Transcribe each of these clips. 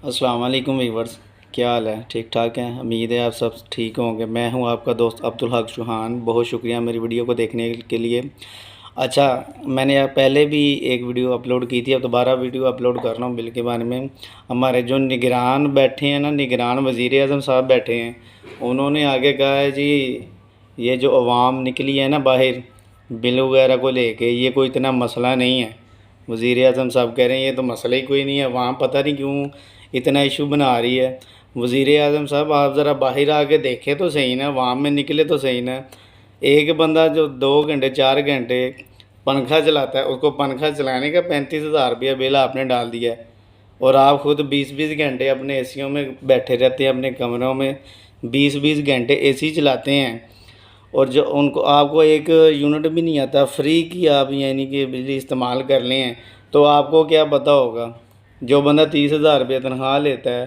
السلام علیکم ویورز، کیا حال ہے؟ ٹھیک ٹھاک ہیں؟ امید ہے آپ سب ٹھیک ہوں گے۔ میں ہوں آپ کا دوست عبدالحق چوہان۔ بہت شکریہ میری ویڈیو کو دیکھنے کے لیے۔ اچھا، میں نے پہلے بھی ایک ویڈیو اپلوڈ کی تھی، اب دوبارہ ویڈیو اپلوڈ کر رہا ہوں بل کے بارے میں۔ ہمارے جو نگران بیٹھے ہیں نا، نگران وزیر اعظم صاحب بیٹھے ہیں، انہوں نے آگے کہا ہے جی یہ جو عوام نکلی ہے نا باہر بل وغیرہ کو لے کے، یہ کوئی اتنا مسئلہ نہیں ہے۔ وزیر اعظم صاحب کہہ رہے ہیں یہ تو مسئلہ ہی کوئی نہیں ہے، عوام پتہ نہیں کیوں اتنا ایشو بنا رہی ہے۔ وزیر اعظم صاحب آپ ذرا باہر آ کے دیکھیں تو صحیح نا، عوام میں نکلے تو صحیح نا۔ ایک بندہ جو 2 گھنٹے 4 گھنٹے پنکھا چلاتا ہے، اس کو پنکھا چلانے کا 35,000 روپیہ بل آپ نے ڈال دیا ہے، اور آپ خود 20 گھنٹے اپنے اے سیوں میں بیٹھے رہتے ہیں، اپنے کمروں میں 20 گھنٹے اے سی چلاتے ہیں، اور جو ان کو آپ کو ایک یونٹ بھی نہیں آتا، فری کی آپ یعنی کہ بجلی استعمال کر لیں ہیں، تو آپ کو کیا پتہ ہوگا۔ جو بندہ 30,000 روپیہ تنخواہ لیتا ہے،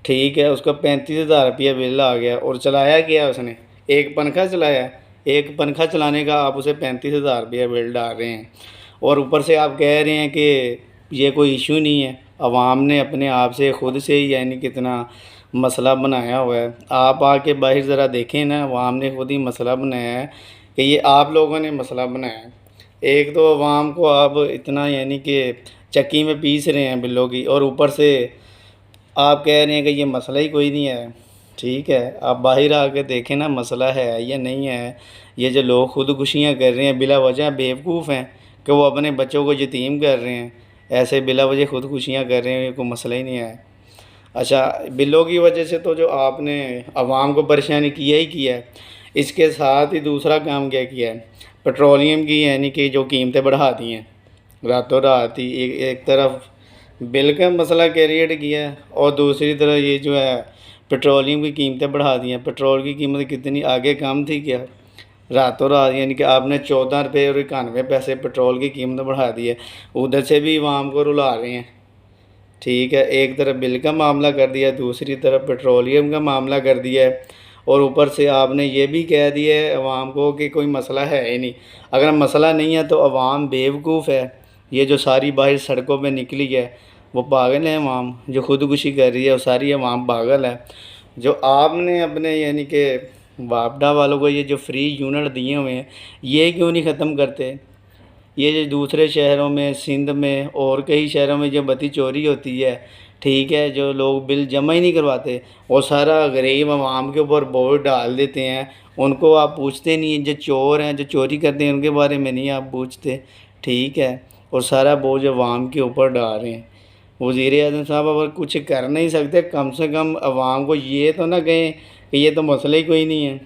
ٹھیک ہے، اس کا 35,000 روپیہ بل آ گیا، اور چلایا کیا اس نے؟ ایک پنکھا چلایا۔ ایک پنکھا چلانے کا آپ اسے 35,000 روپیہ بل ڈال رہے ہیں، اور اوپر سے آپ کہہ رہے ہیں کہ یہ کوئی ایشو نہیں ہے۔ عوام نے اپنے آپ سے خود سے ہی یعنی کتنا مسئلہ بنایا ہوا ہے۔ آپ آ کے باہر ذرا دیکھیں نا، عوام نے خود ہی مسئلہ بنایا ہے کہ یہ آپ لوگوں نے مسئلہ بنایا ہے۔ ایک تو عوام کو آپ اتنا یعنی کہ چکی میں پیس رہے ہیں بلوں کی، اور اوپر سے آپ کہہ رہے ہیں کہ یہ مسئلہ ہی کوئی نہیں ہے۔ ٹھیک ہے، آپ باہر آ کے دیکھیں نا مسئلہ ہے یا نہیں ہے۔ یہ جو لوگ خودکشیاں کر رہے ہیں بلا وجہ، بیوقوف ہیں کہ وہ اپنے بچوں کو یتیم کر رہے ہیں، ایسے بلا وجہ خودکشیاں کر رہے ہیں، یہ کوئی مسئلہ ہی نہیں ہے۔ اچھا، بلوں کی وجہ سے تو جو آپ نے عوام کو پریشانی کیا ہی کیا ہے، اس کے ساتھ ہی دوسرا کام کیا کیا ہے، پیٹرولیم کی یعنی کہ جو قیمتیں بڑھا دی ہیں راتوں رات ہی۔ ایک طرف بل کا مسئلہ کریٹ کیا ہے، اور دوسری طرف یہ جو ہے پیٹرولیم کی قیمتیں بڑھا دی ہیں۔ پیٹرول کی قیمت کتنی آگے کم تھی کیا؟ راتوں رات یعنی کہ آپ نے 14 روپے اور 91 پیسے پیٹرول کی قیمت بڑھا دی ہے۔ ادھر سے بھی عوام کو رلا رہے ہیں۔ ٹھیک ہے، ایک طرف بل کا معاملہ کر دیا، دوسری طرف پیٹرولیم کا معاملہ کر دیا ہے، اور اوپر سے آپ نے یہ بھی کہہ دیا ہے عوام کو کہ کوئی مسئلہ ہے ہی نہیں۔ اگر مسئلہ نہیں ہے تو عوام بیوقوف ہے۔ یہ جو ساری باہر سڑکوں پہ نکلی ہے وہ پاگل ہیں، عوام جو خودکشی کر رہی ہے وہ ساری عوام پاگل ہے۔ جو آپ نے اپنے یعنی کہ واپڈا والوں کو یہ جو فری یونٹ دیے ہوئے ہیں، یہ کیوں نہیں ختم کرتے؟ یہ جو دوسرے شہروں میں، سندھ میں اور کئی شہروں میں جو بتی چوری ہوتی ہے، ٹھیک ہے، جو لوگ بل جمع ہی نہیں کرواتے، وہ سارا غریب عوام کے اوپر بوجھ ڈال دیتے ہیں۔ ان کو آپ پوچھتے نہیں ہیں، جو چور ہیں جو چوری کرتے ہیں ان کے بارے میں نہیں آپ پوچھتے، ٹھیک ہے، اور سارا بوجھ عوام کے اوپر ڈال رہے ہیں۔ وزیر اعظم صاحب اگر کچھ کر نہیں سکتے، کم سے کم عوام کو یہ تو نہ کہیں کہ یہ تو مسئلہ ہی کوئی نہیں ہے۔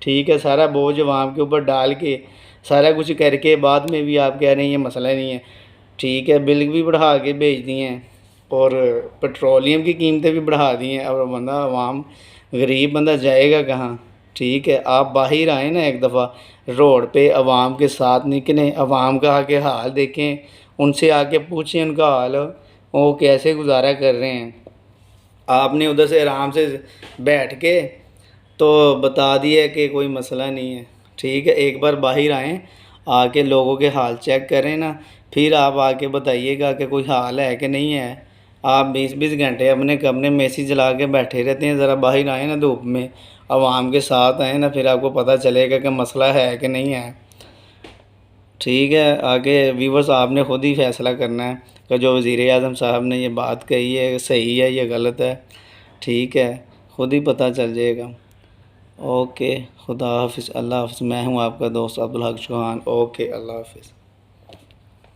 ٹھیک ہے، سارا بوجھ عوام کے اوپر ڈال کے، سارا کچھ کر کے بعد میں بھی آپ کہہ رہے ہیں یہ مسئلہ نہیں ہے۔ ٹھیک ہے، بل بھی بڑھا کے بھیج دیے ہیں، اور پیٹرولیم کی قیمتیں بھی بڑھا دی ہیں، اور بندہ عوام غریب بندہ جائے گا کہاں؟ ٹھیک ہے، آپ باہر آئیں نا ایک دفعہ، روڈ پہ عوام کے ساتھ نکلیں، عوام کا آ کے حال دیکھیں، ان سے آ کے پوچھیں ان کا حال، وہ کیسے گزارا کر رہے ہیں۔ آپ نے ادھر سے آرام سے بیٹھ کے تو بتا دیا کہ کوئی مسئلہ نہیں ہے۔ ٹھیک ہے، ایک بار باہر آئیں، آ کے لوگوں کے حال چیک کریں نا، پھر آپ آ کے بتائیے گا کہ کوئی حال ہے کہ نہیں ہے۔ آپ 20 گھنٹے اپنے کمرے میں اے سی چلا کے بیٹھے رہتے ہیں، ذرا باہر آئیں نا دھوپ میں، عوام کے ساتھ آئیں نا، پھر آپ کو پتہ چلے گا کہ مسئلہ ہے کہ نہیں ہے۔ ٹھیک ہے، آگے ویورز آپ نے خود ہی فیصلہ کرنا ہے کہ جو وزیر اعظم صاحب نے یہ بات کہی ہے صحیح ہے یا غلط ہے۔ ٹھیک ہے، خود ہی پتہ چل جائے گا۔ اوکے، خدا حافظ، اللہ حافظ۔ میں ہوں آپ کا دوست عبدالحق چوہان۔ اوکے، اللہ حافظ۔